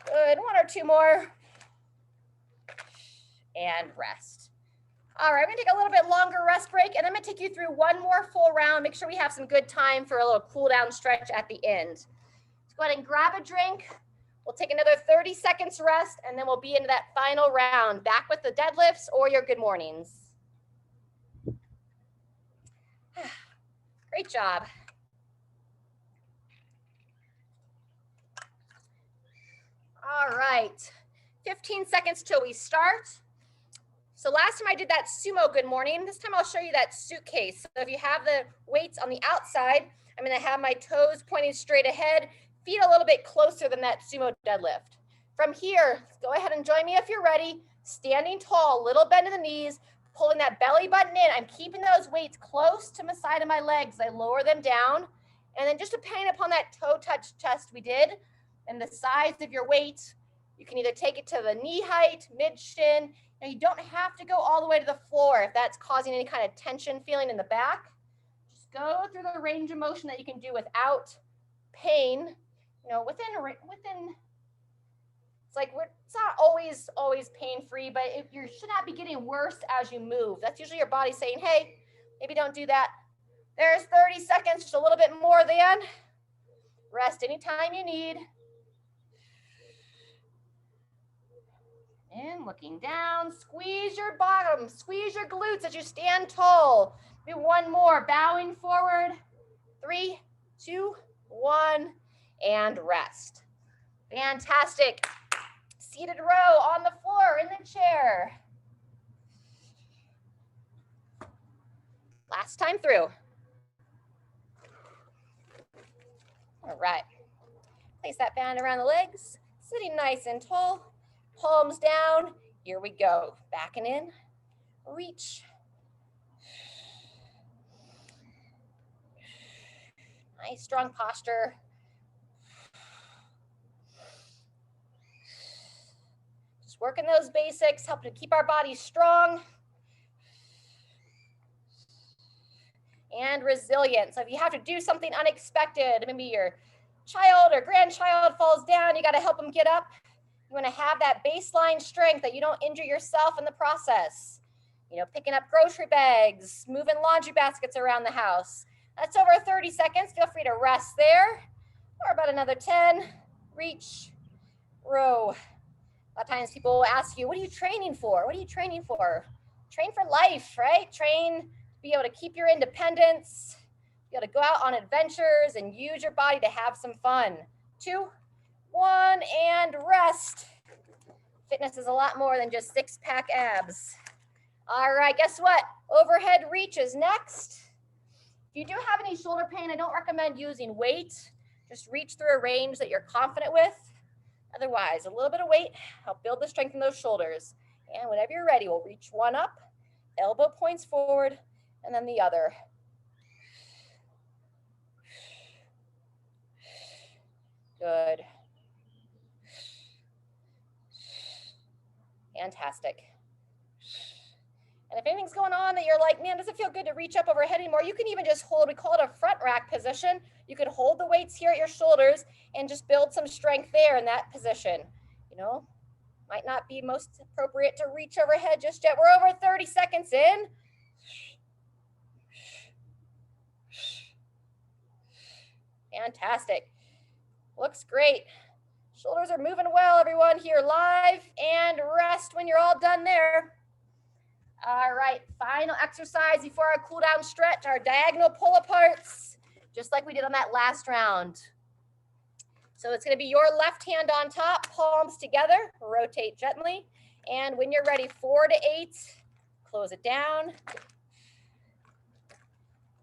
Good, 1 or 2 more. And rest. All right, we're gonna take a little bit longer rest break, and I'm gonna take you through one more full round. Make sure we have some good time for a little cool down stretch at the end. Let's go ahead and grab a drink. We'll take another 30 seconds rest, and then we'll be into that final round, back with the deadlifts or your good mornings. Great job. All right, 15 seconds till we start. So last time I did that sumo good morning. This time I'll show you that suitcase. So if you have the weights on the outside, I'm gonna have my toes pointing straight ahead, feet a little bit closer than that sumo deadlift. From here, go ahead and join me if you're ready. Standing tall, little bend in the knees, pulling that belly button in. I'm keeping those weights close to the side of my legs. I lower them down. And then just depending upon that toe touch test we did and the size of your weight, you can either take it to the knee height, mid shin. Now you don't have to go all the way to the floor if that's causing any kind of tension feeling in the back. Just go through the range of motion that you can do without pain. You know, within it's like it's not always always pain-free, but you should not be getting worse as you move. That's usually your body saying, hey, maybe don't do that. There's 30 seconds, just a little bit more than. Rest anytime you need. And looking down, squeeze your bottom, squeeze your glutes as you stand tall. Do one more, bowing forward. 3, 2, 1, and rest. Fantastic. Seated row on the floor, in the chair. Last time through. All right. Place that band around the legs, sitting nice and tall. Palms down. Here we go. Backing in. Reach. Nice, strong posture. Just working those basics, helping to keep our bodies strong and resilient. So if you have to do something unexpected, maybe your child or grandchild falls down, you got to help them get up. You want to have that baseline strength that you don't injure yourself in the process. You know, picking up grocery bags, moving laundry baskets around the house. That's over 30 seconds. Feel free to rest there. Or about another 10. Reach, row. A lot of times people will ask you, what are you training for? What are you training for? Train for life, right? Train to be able to keep your independence, be able to go out on adventures and use your body to have some fun. 2, 1, and rest. Fitness is a lot more than just six-pack abs. All right, guess what? Overhead reach is next. If you do have any shoulder pain, I don't recommend using weight. Just reach through a range that you're confident with. Otherwise, a little bit of weight, help build the strength in those shoulders. And whenever you're ready, we'll reach one up, elbow points forward, and then the other. Good. Fantastic. And if anything's going on that you're like, man, doesn't feel good to reach up overhead anymore, you can even just hold, we call it a front rack position. You could hold the weights here at your shoulders and just build some strength there in that position. You know, might not be most appropriate to reach overhead just yet. We're over 30 seconds in. Fantastic. Looks great. Shoulders are moving well, everyone here live, and rest when you're all done there. All right, final exercise before our cool down stretch, our diagonal pull aparts, just like we did on that last round. So it's gonna be your left hand on top, palms together, rotate gently. And when you're ready, 4 to 8, close it down,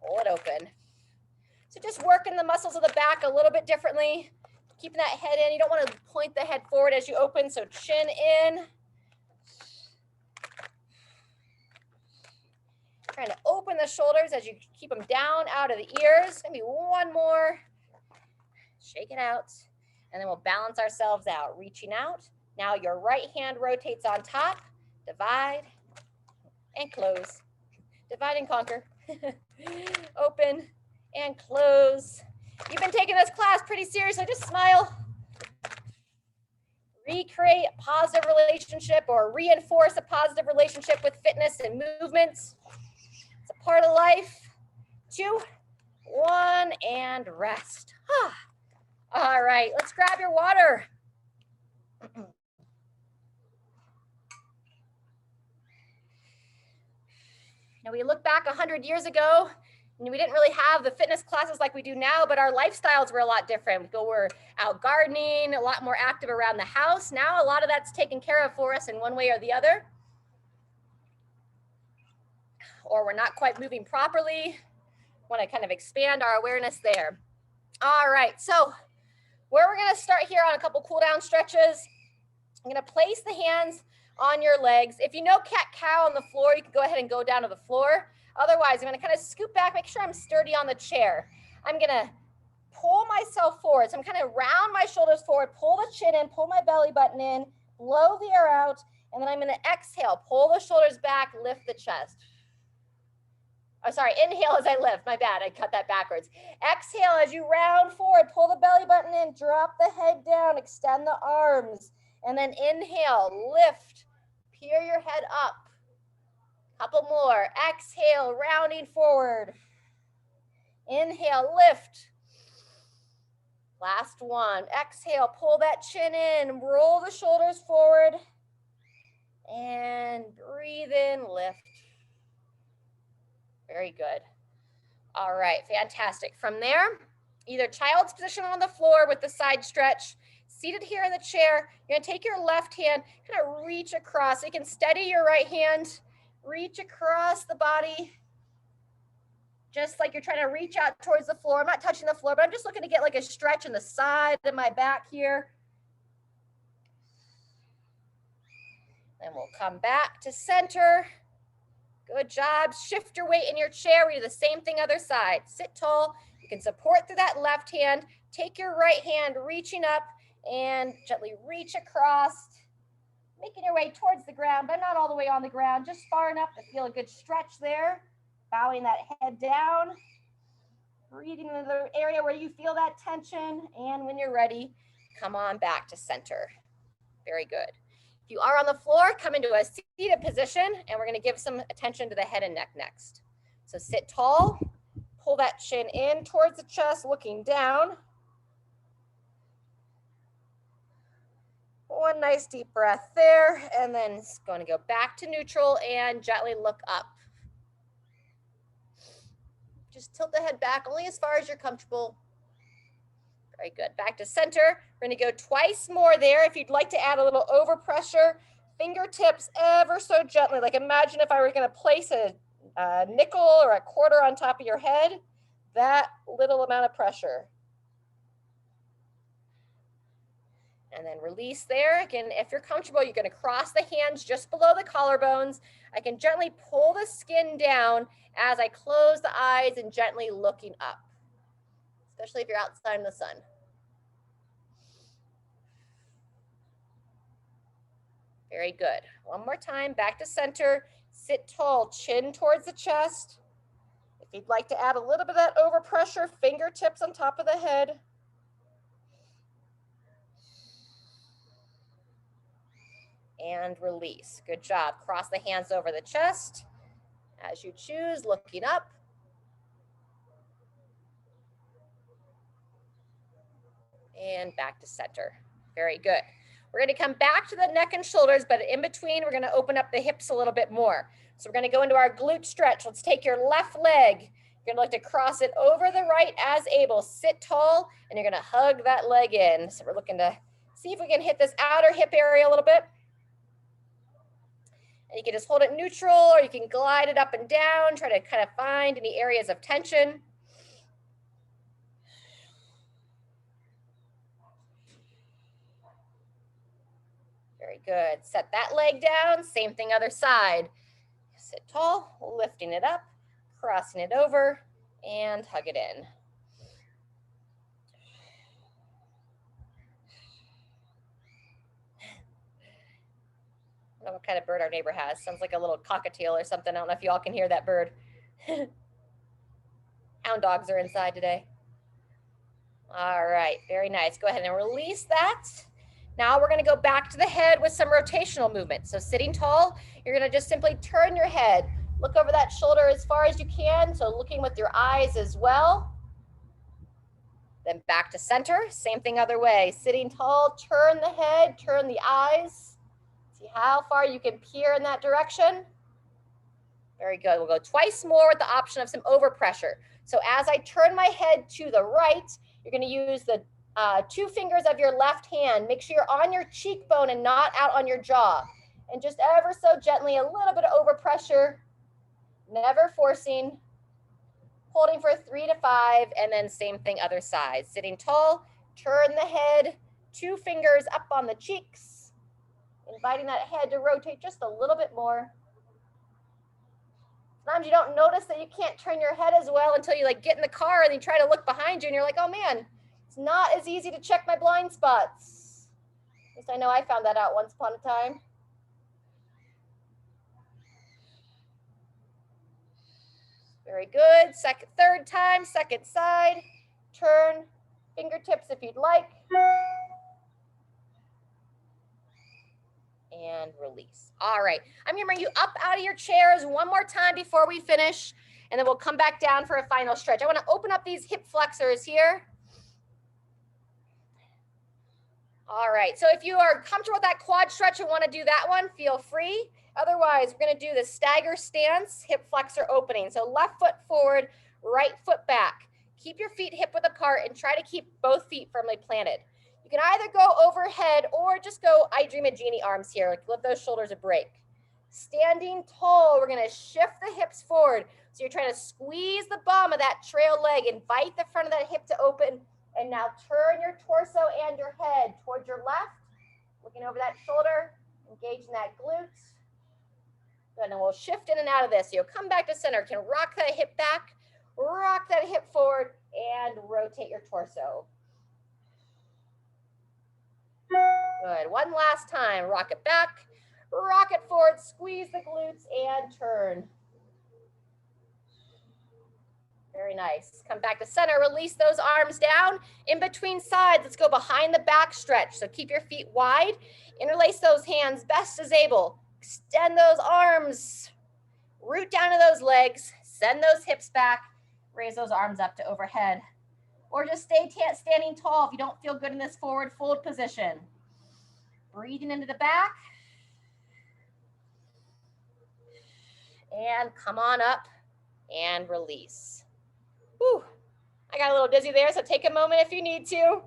pull it open. So just working the muscles of the back a little bit differently, keeping that head in. You don't want to point the head forward as you open, so chin in. Trying to open the shoulders as you keep them down out of the ears. Maybe one more. Shake it out. And then we'll balance ourselves out, reaching out. Now your right hand rotates on top. Divide and close. Divide and conquer. Open and close. You've been taking this class pretty seriously. Just smile. Recreate a positive relationship or reinforce a positive relationship with fitness and movement. It's a part of life. 2, 1, and rest. All right, let's grab your water. Now we look back 100 years ago, and we didn't really have the fitness classes like we do now, but our lifestyles were a lot different. We're out gardening, a lot more active around the house. Now a lot of that's taken care of for us in one way or the other. Or we're not quite moving properly. Want to kind of expand our awareness there. All right, so where we're gonna start here on a couple cool down stretches, I'm gonna place the hands on your legs. If you know cat-cow on the floor, you can go ahead and go down to the floor. Otherwise, I'm gonna kind of scoot back, make sure I'm sturdy on the chair. I'm gonna pull myself forward. So I'm kind of round my shoulders forward, pull the chin in, pull my belly button in, blow the air out, and then I'm gonna exhale, pull the shoulders back, lift the chest. Oh, sorry, inhale as I lift, my bad, I cut that backwards. Exhale as you round forward, pull the belly button in, drop the head down, extend the arms, And then inhale, lift, peer your head up. Couple more. Exhale, rounding forward. Inhale, lift. Last one. Exhale, pull that chin in, roll the shoulders forward, and breathe in, lift. Very good. All right, fantastic. From there, either child's position on the floor with the side stretch, seated here in the chair, you're gonna take your left hand, kind of reach across. So you can steady your right hand, reach across the body, just like you're trying to reach out towards the floor. I'm not touching the floor, but I'm just looking to get like a stretch in the side of my back here. Then we'll come back to center. Good job. Shift your weight in your chair. We do the same thing other side. Sit tall. You can support through that left hand. Take your right hand, reaching up, and gently reach across, making your way towards the ground, but not all the way on the ground, just far enough to feel a good stretch there. Bowing that head down. Breathing into the area where you feel that tension. And when you're ready, come on back to center. Very good. If you are on the floor, come into a seated position, and we're going to give some attention to the head and neck next. So sit tall, pull that chin in towards the chest, looking down. One nice deep breath there, and then it's going to go back to neutral and gently look up. Just tilt the head back only as far as you're comfortable. Very good. Back to center. We're going to go twice more there. If you'd like to add a little overpressure, fingertips ever so gently. Like imagine if I were going to place a nickel or a quarter on top of your head, that little amount of pressure. And then release there. Again, if you're comfortable, you're going to cross the hands just below the collarbones. I can gently pull the skin down as I close the eyes and gently looking up, especially if you're outside in the sun. Very good. One more time, back to center. Sit tall, chin towards the chest. If you'd like to add a little bit of that overpressure, fingertips on top of the head. And release. Good job. Cross the hands over the chest. As you choose, looking up. And back to center. Very good. We're going to come back to the neck and shoulders, but in between, we're going to open up the hips a little bit more. So we're going to go into our glute stretch. Let's take your left leg. You're going to look to cross it over the right as able. Sit tall, and you're going to hug that leg in. So we're looking to see if we can hit this outer hip area a little bit. And you can just hold it neutral, or you can glide it up and down, try to kind of find any areas of tension. Very good. Set that leg down. Same thing other side. Sit tall, lifting it up, crossing it over, and hug it in. I don't know what kind of bird our neighbor has. Sounds like a little cockatiel or something. I don't know if you all can hear that bird. Hound dogs are inside today. All right, very nice. Go ahead and release that. Now we're going to go back to the head with some rotational movement. So sitting tall, you're going to just simply turn your head. Look over that shoulder as far as you can. So looking with your eyes as well. Then back to center. Same thing other way. Sitting tall, turn the head, turn the eyes. See how far you can peer in that direction. Very good. We'll go twice more with the option of some overpressure. So as I turn my head to the right, you're going to use the 2 fingers of your left hand. Make sure you're on your cheekbone and not out on your jaw. And just ever so gently, a little bit of overpressure, never forcing, holding for 3 to 5, and then same thing other side. Sitting tall, turn the head, 2 fingers up on the cheeks, inviting that head to rotate just a little bit more. Sometimes you don't notice that you can't turn your head as well until you like get in the car and you try to look behind you and you're like, oh man, it's not as easy to check my blind spots. At least I know I found that out once upon a time. Very good. Third time, second side. Turn, fingertips if you'd like. and release. All right, I'm gonna bring you up out of your chairs one more time before we finish, and then we'll come back down for a final stretch. I wanna open up these hip flexors here. All right, so if you are comfortable with that quad stretch and wanna do that one, feel free. Otherwise, we're gonna do the stagger stance, hip flexor opening. So left foot forward, right foot back. Keep your feet hip width apart and try to keep both feet firmly planted. You can either go overhead or just go I Dream a Genie arms here. Give those shoulders a break. Standing tall, we're gonna shift the hips forward. So you're trying to squeeze the bum of that trail leg, invite the front of that hip to open, and now turn your torso and your head towards your left, looking over that shoulder, engaging that glute. Good, and we'll shift in and out of this. You'll come back to center, can rock that hip back, rock that hip forward, and rotate your torso. Good, one last time, rock it back, rock it forward, squeeze the glutes, and turn. Very nice. Come back to center, release those arms down. In between sides, let's go behind the back stretch. So keep your feet wide, interlace those hands best as able. Extend those arms, root down to those legs, send those hips back, raise those arms up to overhead. Or just stay standing tall if you don't feel good in this forward fold position. Breathing into the back. And come on up and release. Whew. I got a little dizzy there, so take a moment if you need to.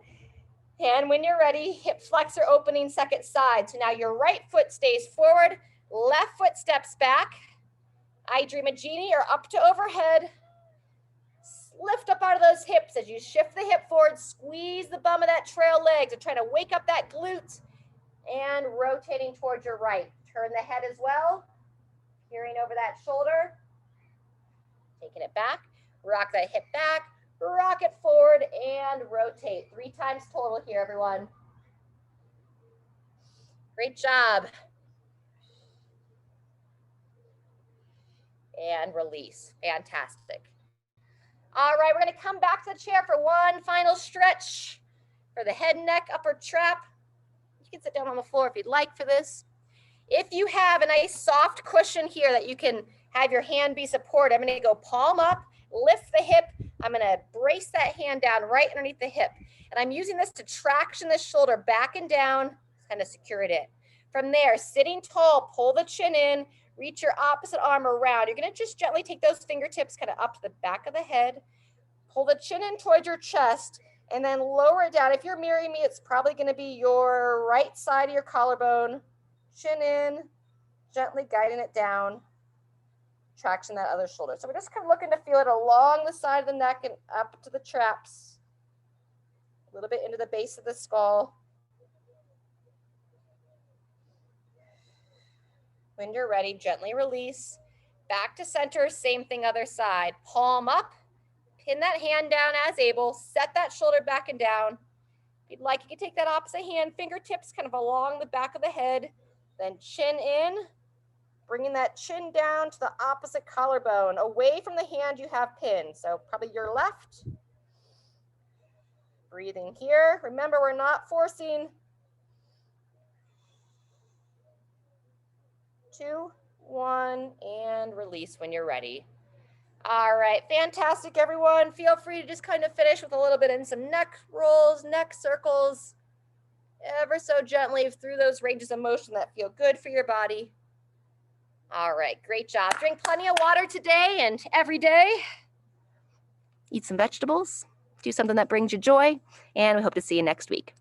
And when you're ready, hip flexor opening second side. So now your right foot stays forward, left foot steps back. I Dream a Genie or up to overhead. Lift up out of those hips as you shift the hip forward, squeeze the bum of that trail leg to try to wake up that glute, and rotating towards your right. Turn the head as well, peering over that shoulder, taking it back, rock that hip back, rock it forward, and rotate. 3 times total here, everyone. Great job. And release. Fantastic. All right, we're going to come back to the chair for one final stretch for the head, neck, upper trap. You can sit down on the floor if you'd like for this. If you have a nice soft cushion here that you can have your hand be supported, I'm going to go palm up, lift the hip. I'm going to brace that hand down right underneath the hip. And I'm using this to traction the shoulder back and down, kind of secure it in. From there, sitting tall, pull the chin in, reach your opposite arm around. You're going to just gently take those fingertips kind of up to the back of the head, pull the chin in towards your chest, and then lower it down. If you're mirroring me, it's probably going to be your right side of your collarbone, chin in, gently guiding it down, traction that other shoulder. So we're just kind of looking to feel it along the side of the neck and up to the traps, a little bit into the base of the skull. When you're ready, gently release. Back to center, same thing other side. Palm up, pin that hand down as able, set that shoulder back and down. If you'd like, you can take that opposite hand, fingertips kind of along the back of the head, then chin in, bringing that chin down to the opposite collarbone, away from the hand you have pinned. So probably your left. Breathing here. Remember, we're not forcing. 2, 1, and release when you're ready. All right, fantastic, everyone. Feel free to just kind of finish with a little bit in some neck rolls, neck circles, ever so gently through those ranges of motion that feel good for your body. All right, great job. Drink plenty of water today and every day. Eat some vegetables, do something that brings you joy, and we hope to see you next week.